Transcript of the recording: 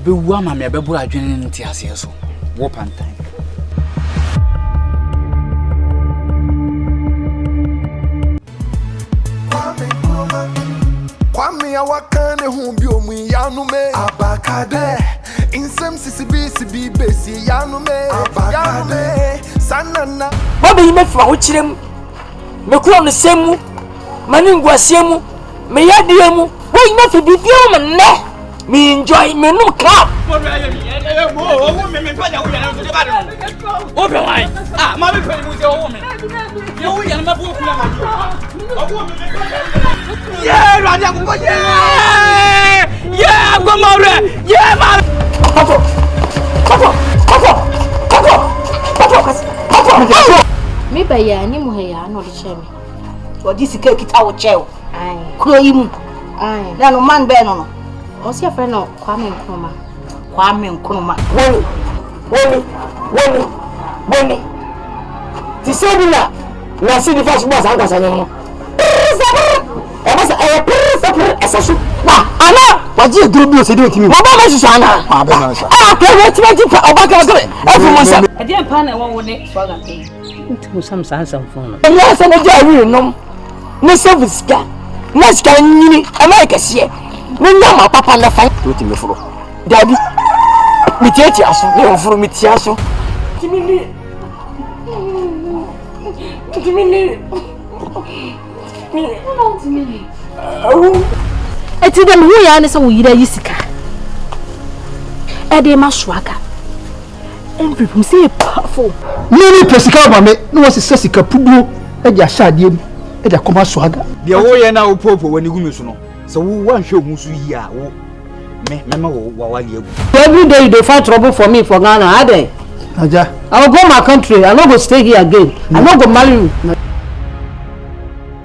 obewu ama me bebo adwene nti ase so wo pantan Kwame awakane hu bi omu yanu me abakade insem CCB besi yanu me sanana Baba yi mefa ho kirem me kuro no semu mani ngwasemu me yadie mu wo yi mefa bibia mo ne me enjoy me no club Me baya ni mu ya no de cheme. Odi sika kita wo chew. Ai. Kuro yi mu. Ai. Na no man be no no. O se afre no Kwame Nkrumah. Woni. Ti se bi na si di fasu boss anga sanyo no. E ma sa esasu. Wa ana waji eduru bi o se di otimi. Mo ba ma susu ana. ma be na sa Ke we ti ti oba ka gre. E fu mo sa. E dey pa na won ne swaga pe. Ntu sam sansan fon no. E se na ja wi no. Ne service ka. Na ska nyini e ma kese. Ne nyama papa na fa. otimi furo Dabi. Mi tieti aso, ne furo mi ti aso. Timini. Eti dem hu ya ne se wo yira yisika. E dey ma swaga. Everything say powerful. Many pesika ba me no was sika pubuo e ja hade mu e ja koma swaga. de wo ye na wo popo wani gumi so no so wo wan hwe hu so yi a wo me wo wale egu Every day they find trouble for me for Ghana. Ade. Aja. I will go my country. I no go stay here again. I no go marry you.